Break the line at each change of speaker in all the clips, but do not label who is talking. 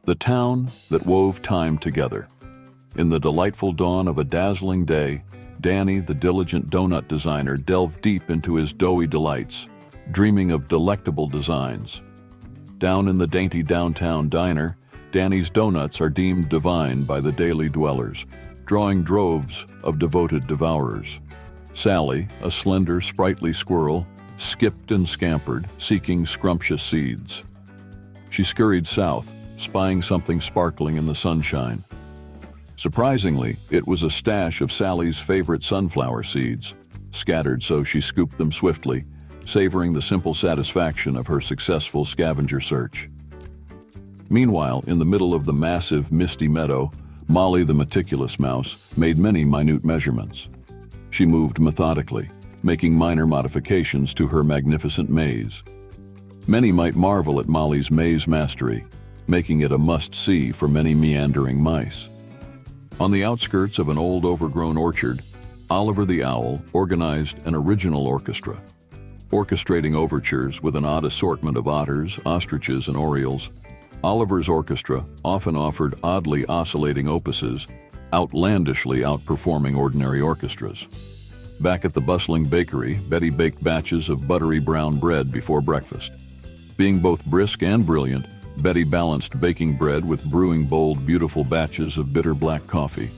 The town that wove time together. In the delightful dawn of a dazzling day, Danny, the diligent donut designer, delved deep into his doughy delights, dreaming of delectable designs. Down in the dainty downtown diner, Danny's donuts are deemed divine by the daily dwellers, drawing droves of devoted devourers. Sally, a slender, sprightly squirrel, skipped and scampered, seeking scrumptious seeds. She scurried south, spying something sparkling in the sunshine. Surprisingly, it was a stash of Sally's favorite sunflower seeds, scattered so she scooped them swiftly, savoring the simple satisfaction of her successful scavenger search. Meanwhile, in the middle of the massive, misty meadow, Molly the meticulous mouse made many minute measurements. She moved methodically, making minor modifications to her magnificent maze. Many might marvel at Molly's maze mastery, making it a must-see for many meandering mice. On the outskirts of an old overgrown orchard, Oliver the Owl organized an original orchestra. Orchestrating overtures with an odd assortment of otters, ostriches, and orioles, Oliver's orchestra often offered oddly oscillating opuses, outlandishly outperforming ordinary orchestras. Back at the bustling bakery, Betty baked batches of buttery brown bread before breakfast. Being both brisk and brilliant, Betty balanced baking bread with brewing bold, beautiful batches of bitter black coffee,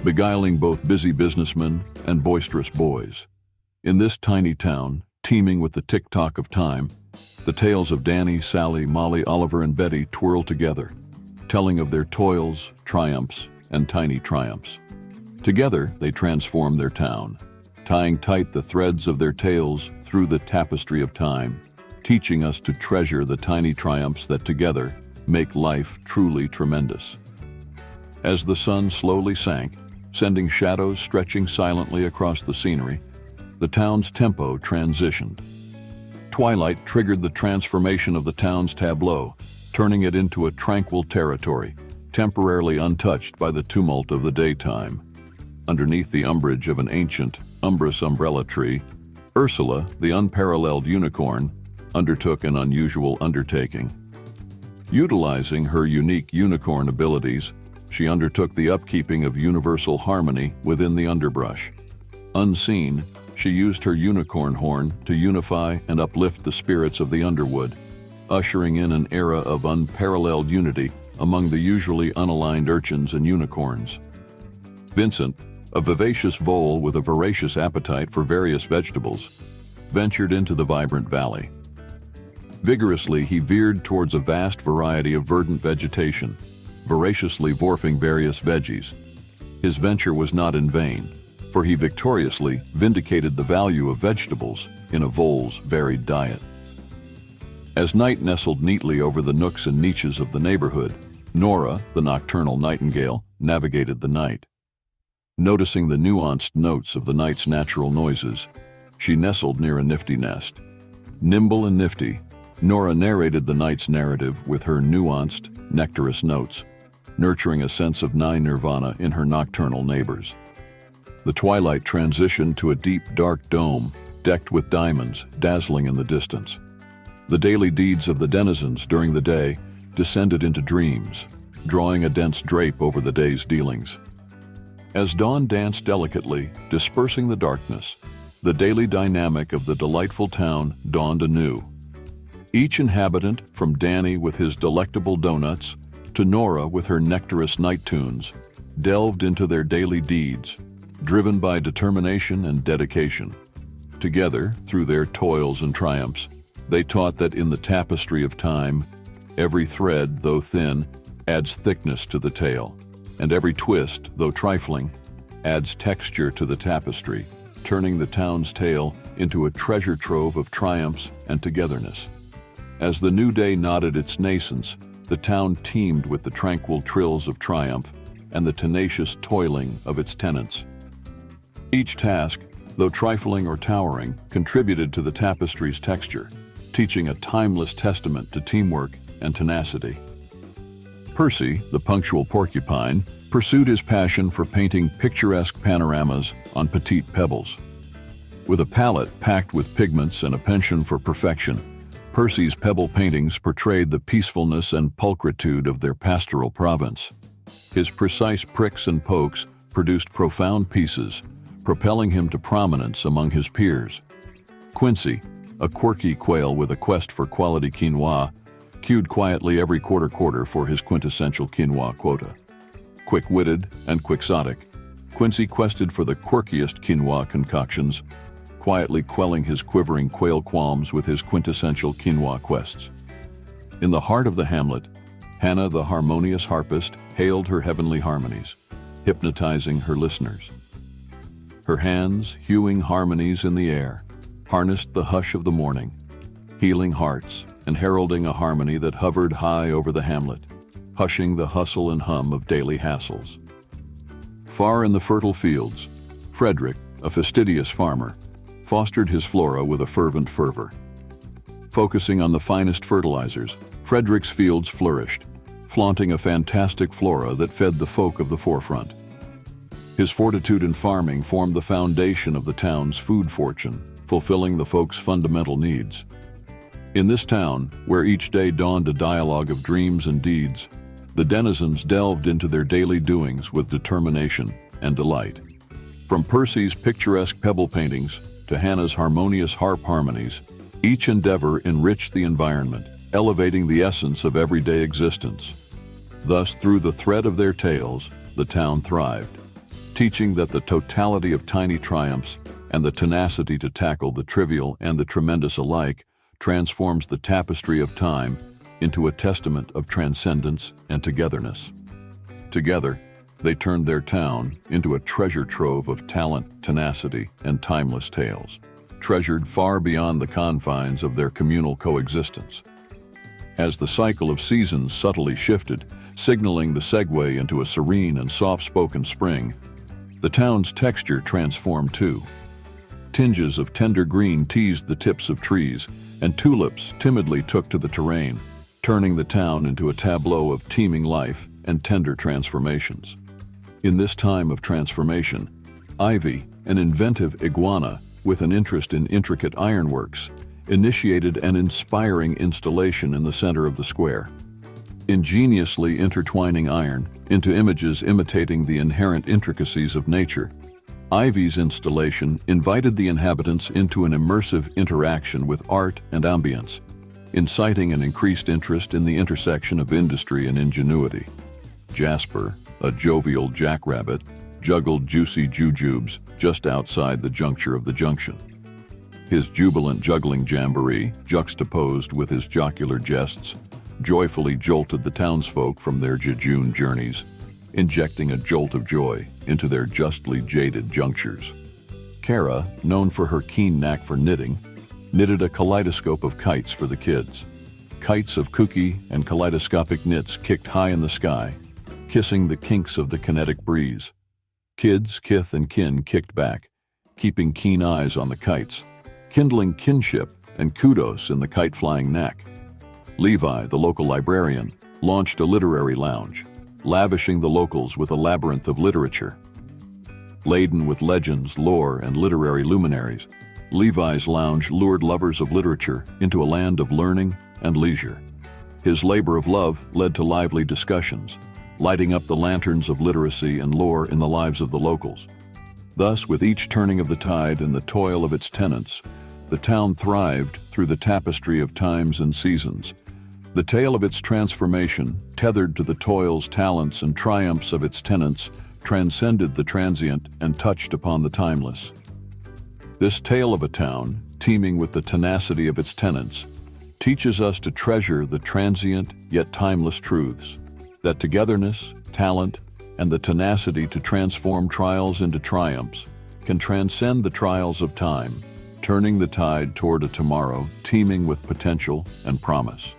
beguiling both busy businessmen and boisterous boys. In this tiny town, teeming with the tick-tock of time, the tales of Danny, Sally, Molly, Oliver, and Betty twirl together, telling of their toils, triumphs, and tiny triumphs. Together, they transform their town, tying tight the threads of their tales through the tapestry of time, teaching us to treasure the tiny triumphs that together make life truly tremendous. As the sun slowly sank, sending shadows stretching silently across the scenery, the town's tempo transitioned. Twilight triggered the transformation of the town's tableau, turning it into a tranquil territory, temporarily untouched by the tumult of the daytime. Underneath the umbrage of an ancient, umbrous umbrella tree, Ursula, the unparalleled unicorn, undertook an unusual undertaking. Utilizing her unique unicorn abilities, she undertook the upkeeping of universal harmony within the underbrush. Unseen, she used her unicorn horn to unify and uplift the spirits of the underwood, ushering in an era of unparalleled unity among the usually unaligned urchins and unicorns. Vincent, a vivacious vole with a voracious appetite for various vegetables, ventured into the vibrant valley. Vigorously, he veered towards a vast variety of verdant vegetation, voraciously vorping various veggies. His venture was not in vain, for he victoriously vindicated the value of vegetables in a vole's varied diet. As night nestled neatly over the nooks and niches of the neighborhood, Nora, the nocturnal nightingale, navigated the night. Noticing the nuanced notes of the night's natural noises, she nestled near a nifty nest. Nimble and nifty, Nora narrated the night's narrative with her nuanced, nectarous notes, nurturing a sense of nirvana in her nocturnal neighbors. The twilight transitioned to a deep, dark dome, decked with diamonds, dazzling in the distance. The daily deeds of the denizens during the day descended into dreams, drawing a dense drape over the day's dealings. As dawn danced delicately, dispersing the darkness, the daily dynamic of the delightful town dawned anew. Each inhabitant, from Danny with his delectable donuts to Nora with her nectarous night tunes, delved into their daily deeds, driven by determination and dedication. Together, through their toils and triumphs, they taught that in the tapestry of time, every thread, though thin, adds thickness to the tale, and every twist, though trifling, adds texture to the tapestry, turning the town's tale into a treasure trove of triumphs and togetherness. As the new day nodded its nascence, the town teemed with the tranquil trills of triumph and the tenacious toiling of its tenants. Each task, though trifling or towering, contributed to the tapestry's texture, teaching a timeless testament to teamwork and tenacity. Percy, the punctual porcupine, pursued his passion for painting picturesque panoramas on petite pebbles. With a palette packed with pigments and a penchant for perfection, Percy's pebble paintings portrayed the peacefulness and pulchritude of their pastoral province. His precise pricks and pokes produced profound pieces, propelling him to prominence among his peers. Quincy, a quirky quail with a quest for quality quinoa, queued quietly every quarter for his quintessential quinoa quota. Quick-witted and quixotic, Quincy quested for the quirkiest quinoa concoctions, quietly quelling his quivering quail qualms with his quintessential quinoa quests. In the heart of the hamlet, Hannah the harmonious harpist hailed her heavenly harmonies, hypnotizing her listeners. Her hands, hewing harmonies in the air, harnessed the hush of the morning, healing hearts and heralding a harmony that hovered high over the hamlet, hushing the hustle and hum of daily hassles. Far in the fertile fields, Frederick, a fastidious farmer, fostered his flora with a fervent fervor. Focusing on the finest fertilizers, Frederick's fields flourished, flaunting a fantastic flora that fed the folk of the forefront. His fortitude in farming formed the foundation of the town's food fortune, fulfilling the folks' fundamental needs. In this town, where each day dawned a dialogue of dreams and deeds, the denizens delved into their daily doings with determination and delight. From Percy's picturesque pebble paintings to Hannah's harmonious harp harmonies, each endeavor enriched the environment, elevating the essence of everyday existence. Thus, through the thread of their tales, the town thrived, teaching that the totality of tiny triumphs and the tenacity to tackle the trivial and the tremendous alike transforms the tapestry of time into a testament of transcendence and togetherness. Together, they turned their town into a treasure trove of talent, tenacity, and timeless tales, treasured far beyond the confines of their communal coexistence. As the cycle of seasons subtly shifted, signaling the segue into a serene and soft-spoken spring, the town's texture transformed too. Tinges of tender green teased the tips of trees, and tulips timidly took to the terrain, turning the town into a tableau of teeming life and tender transformations. In this time of transformation, Ivy, an inventive iguana with an interest in intricate ironworks, initiated an inspiring installation in the center of the square. Ingeniously intertwining iron into images imitating the inherent intricacies of nature, Ivy's installation invited the inhabitants into an immersive interaction with art and ambience, inciting an increased interest in the intersection of industry and ingenuity. Jasper, a jovial jackrabbit, juggled juicy jujubes just outside the juncture of the junction. His jubilant juggling jamboree, juxtaposed with his jocular jests, joyfully jolted the townsfolk from their jejune journeys, injecting a jolt of joy into their justly jaded junctures. Kara, known for her keen knack for knitting, knitted a kaleidoscope of kites for the kids. Kites of kooky and kaleidoscopic knits kicked high in the sky, kissing the kinks of the kinetic breeze. Kids, kith, and kin kicked back, keeping keen eyes on the kites, kindling kinship and kudos in the kite-flying knack. Levi, the local librarian, launched a literary lounge, lavishing the locals with a labyrinth of literature. Laden with legends, lore, and literary luminaries, Levi's lounge lured lovers of literature into a land of learning and leisure. His labor of love led to lively discussions, lighting up the lanterns of literacy and lore in the lives of the locals. Thus, with each turning of the tide and the toil of its tenants, the town thrived through the tapestry of times and seasons. The tale of its transformation, tethered to the toils, talents, and triumphs of its tenants, transcended the transient and touched upon the timeless. This tale of a town, teeming with the tenacity of its tenants, teaches us to treasure the transient yet timeless truths, that togetherness, talent, and the tenacity to transform trials into triumphs can transcend the trials of time, turning the tide toward a tomorrow teeming with potential and promise.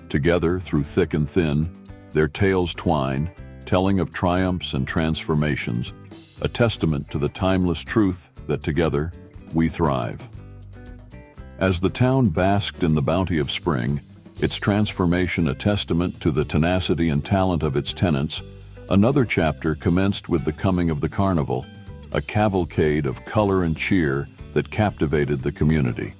Together, through thick and thin, their tales twine, telling of triumphs and transformations, a testament to the timeless truth that together we thrive. As the town basked in the bounty of spring, its transformation a testament to the tenacity and talent of its tenants, another chapter commenced with the coming of the carnival, a cavalcade of color and cheer that captivated the community.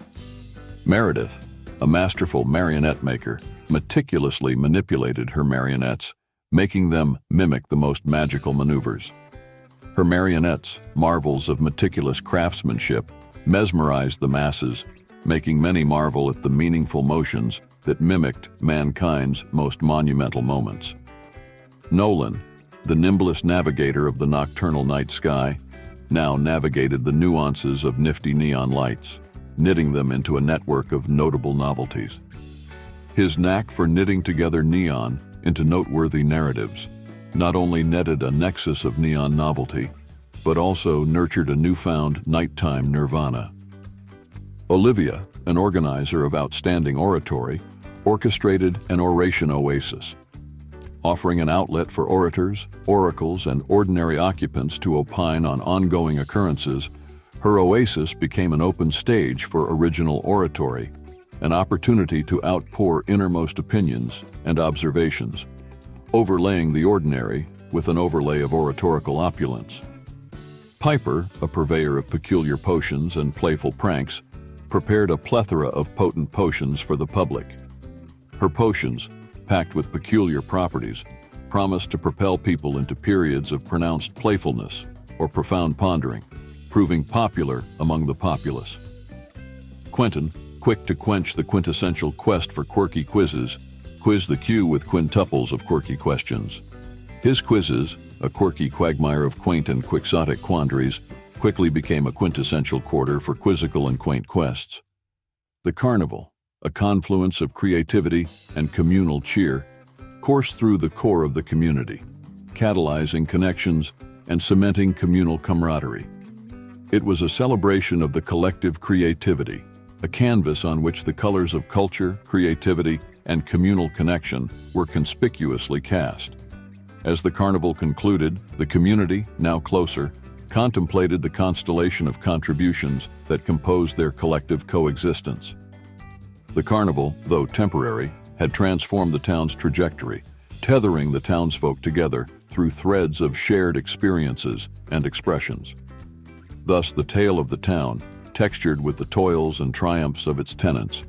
Meredith, a masterful marionette maker, meticulously manipulated her marionettes, making them mimic the most magical maneuvers. Her marionettes, marvels of meticulous craftsmanship, mesmerized the masses, making many marvel at the meaningful motions that mimicked mankind's most monumental moments. Nolan, the nimblest navigator of the nocturnal night sky, now navigated the nuances of nifty neon lights, knitting them into a network of notable novelties. His knack for knitting together neon into noteworthy narratives not only netted a nexus of neon novelty, but also nurtured a newfound nighttime nirvana. Olivia, an organizer of outstanding oratory, orchestrated an oration oasis. Offering an outlet for orators, oracles, and ordinary occupants to opine on ongoing occurrences, her oasis became an open stage for original oratory, an opportunity to outpour innermost opinions and observations, overlaying the ordinary with an overlay of oratorical opulence. Piper, a purveyor of peculiar potions and playful pranks, prepared a plethora of potent potions for the public. Her potions, packed with peculiar properties, promised to propel people into periods of pronounced playfulness or profound pondering, proving popular among the populace. Quentin, quick to quench the quintessential quest for quirky quizzes, quizzed the queue with quintuples of quirky questions. His quizzes, a quirky quagmire of quaint and quixotic quandaries, quickly became a quintessential quarter for quizzical and quaint quests. The carnival, a confluence of creativity and communal cheer, coursed through the core of the community, catalyzing connections and cementing communal camaraderie. It was a celebration of the collective creativity, a canvas on which the colors of culture, creativity, and communal connection were conspicuously cast. As the carnival concluded, the community, now closer, contemplated the constellation of contributions that composed their collective coexistence. The carnival, though temporary, had transformed the town's trajectory, tethering the townsfolk together through threads of shared experiences and expressions. Thus, the tale of the town, textured with the toils and triumphs of its tenants,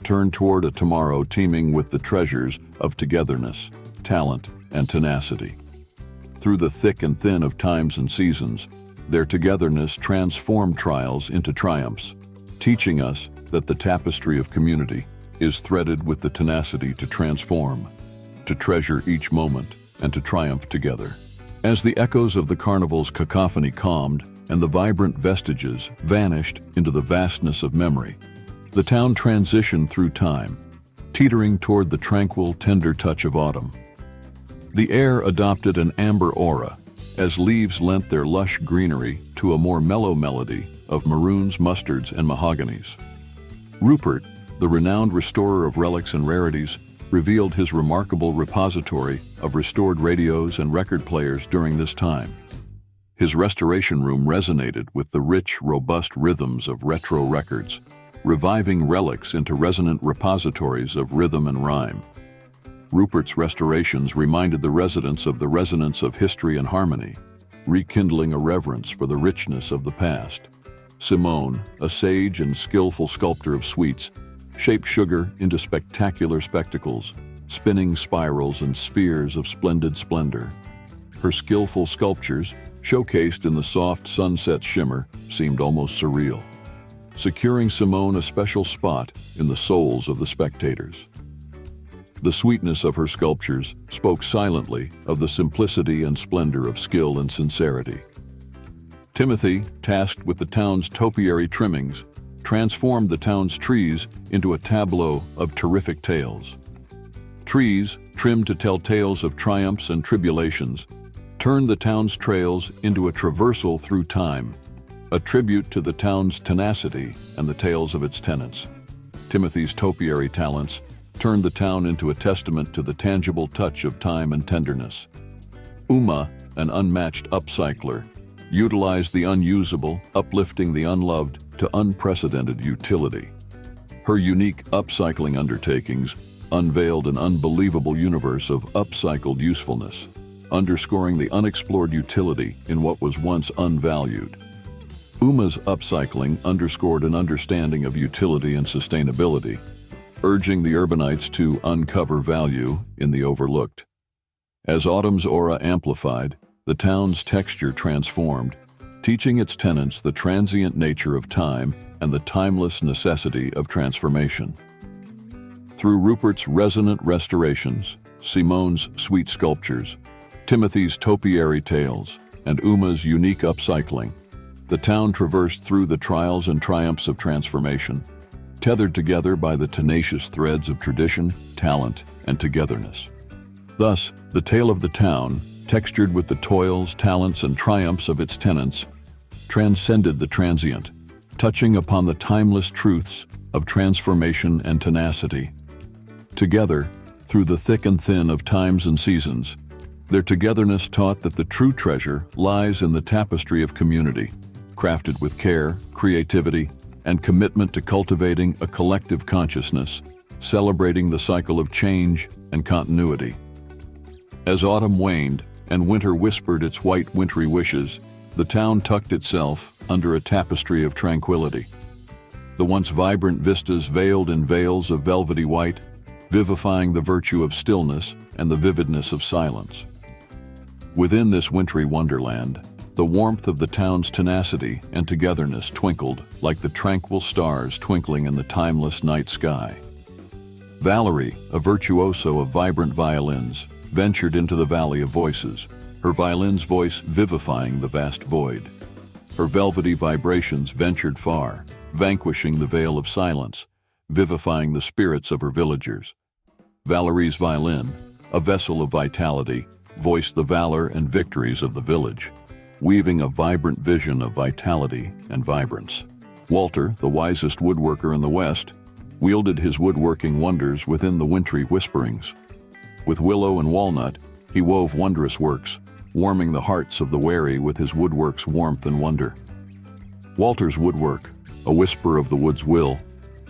turned toward a tomorrow teeming with the treasures of togetherness, talent, and tenacity. Through the thick and thin of times and seasons, their togetherness transformed trials into triumphs, teaching us that the tapestry of community is threaded with the tenacity to transform, to treasure each moment, and to triumph together. As the echoes of the carnival's cacophony calmed and the vibrant vestiges vanished into the vastness of memory, the town transitioned through time, teetering toward the tranquil, tender touch of autumn. The air adopted an amber aura as leaves lent their lush greenery to a more mellow melody of maroons, mustards, and mahoganies. Rupert, the renowned restorer of relics and rarities, revealed his remarkable repository of restored radios and record players during this time. His restoration room resonated with the rich, robust rhythms of retro records, reviving relics into resonant repositories of rhythm and rhyme. Rupert's restorations reminded the residents of the resonance of history and harmony, rekindling a reverence for the richness of the past. Simone, a sage and skillful sculptor of sweets, shaped sugar into spectacular spectacles, spinning spirals and spheres of splendid splendor. Her skillful sculptures, showcased in the soft sunset shimmer, seemed almost surreal, securing Simone a special spot in the souls of the spectators. The sweetness of her sculptures spoke silently of the simplicity and splendor of skill and sincerity. Timothy, tasked with the town's topiary trimmings, transformed the town's trees into a tableau of terrific tales. Trees, trimmed to tell tales of triumphs and tribulations, turned the town's trails into a traversal through time, a tribute to the town's tenacity and the tales of its tenants. Timothy's topiary talents turned the town into a testament to the tangible touch of time and tenderness. Uma, an unmatched upcycler, utilized the unusable, uplifting the unloved to unprecedented utility. Her unique upcycling undertakings unveiled an unbelievable universe of upcycled usefulness, underscoring the unexplored utility in what was once unvalued. Uma's upcycling underscored an understanding of utility and sustainability, urging the urbanites to uncover value in the overlooked. As autumn's aura amplified, the town's texture transformed, teaching its tenants the transient nature of time and the timeless necessity of transformation. Through Rupert's resonant restorations, Simone's sweet sculptures, Timothy's topiary tales, and Uma's unique upcycling, the town traversed through the trials and triumphs of transformation, tethered together by the tenacious threads of tradition, talent, and togetherness. Thus, the tale of the town, textured with the toils, talents, and triumphs of its tenants, transcended the transient, touching upon the timeless truths of transformation and tenacity. Together, through the thick and thin of times and seasons, their togetherness taught that the true treasure lies in the tapestry of community, crafted with care, creativity, and commitment to cultivating a collective consciousness, celebrating the cycle of change and continuity. As autumn waned and winter whispered its white wintry wishes, the town tucked itself under a tapestry of tranquility. The once vibrant vistas veiled in veils of velvety white, vivifying the virtue of stillness and the vividness of silence. Within this wintry wonderland, the warmth of the town's tenacity and togetherness twinkled like the tranquil stars twinkling in the timeless night sky. Valerie, a virtuoso of vibrant violins, ventured into the valley of voices, her violin's voice vivifying the vast void. Her velvety vibrations ventured far, vanquishing the veil of silence, vivifying the spirits of her villagers. Valerie's violin, a vessel of vitality, voiced the valor and victories of the village, weaving a vibrant vision of vitality and vibrance. Walter, the wisest woodworker in the West, wielded his woodworking wonders within the wintry whisperings. With willow and walnut, he wove wondrous works, warming the hearts of the wary with his woodwork's warmth and wonder. Walter's woodwork, a whisper of the wood's will,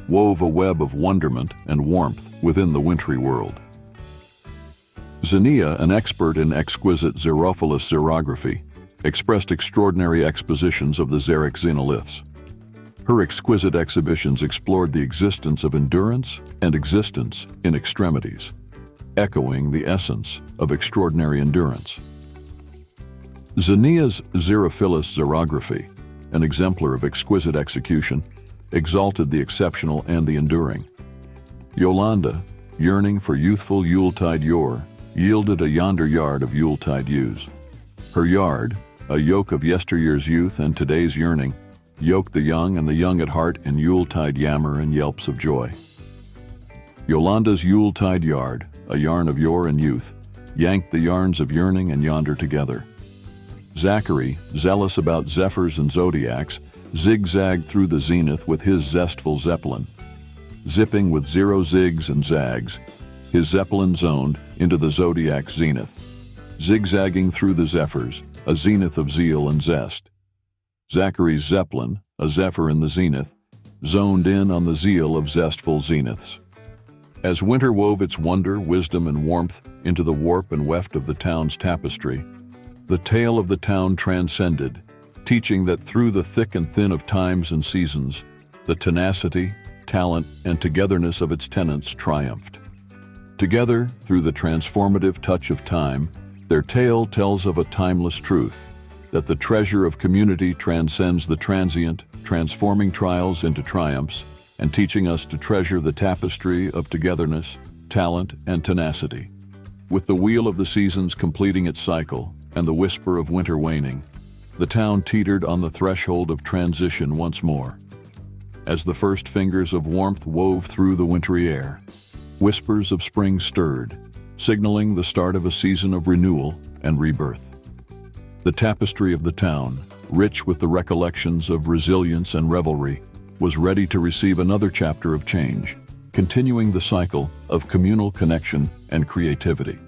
wove a web of wonderment and warmth within the wintry world. Xenia, an expert in exquisite xerophilus xerography, expressed extraordinary expositions of the xeric xenoliths. Her exquisite exhibitions explored the existence of endurance and existence in extremities, echoing the essence of extraordinary endurance. Xenia's xerophilus xerography, an exemplar of exquisite execution, exalted the exceptional and the enduring. Yolanda, yearning for youthful Yuletide yore, yielded a yonder yard of Yuletide ewes. Her yard, a yoke of yesteryear's youth and today's yearning, yoked the young and the young at heart in Yuletide yammer and yelps of joy. Yolanda's Yuletide yard, a yarn of yore and youth, yanked the yarns of yearning and yonder together. Zachary, zealous about zephyrs and zodiacs, zigzagged through the zenith with his zestful zeppelin. Zipping with 0 zigs and zags, his zeppelin zoned into the zodiac's zenith, zigzagging through the zephyrs, a zenith of zeal and zest. Zachary's zeppelin, a zephyr in the zenith, zoned in on the zeal of zestful zeniths. As winter wove its wonder, wisdom, and warmth into the warp and weft of the town's tapestry, the tale of the town transcended, teaching that through the thick and thin of times and seasons, the tenacity, talent, and togetherness of its tenants triumphed. Together, through the transformative touch of time, their tale tells of a timeless truth, that the treasure of community transcends the transient, transforming trials into triumphs, and teaching us to treasure the tapestry of togetherness, talent, and tenacity. With the wheel of the seasons completing its cycle, and the whisper of winter waning, the town teetered on the threshold of transition once more. As the first fingers of warmth wove through the wintry air, whispers of spring stirred, signaling the start of a season of renewal and rebirth. The tapestry of the town, rich with the recollections of resilience and revelry, was ready to receive another chapter of change, continuing the cycle of communal connection and creativity.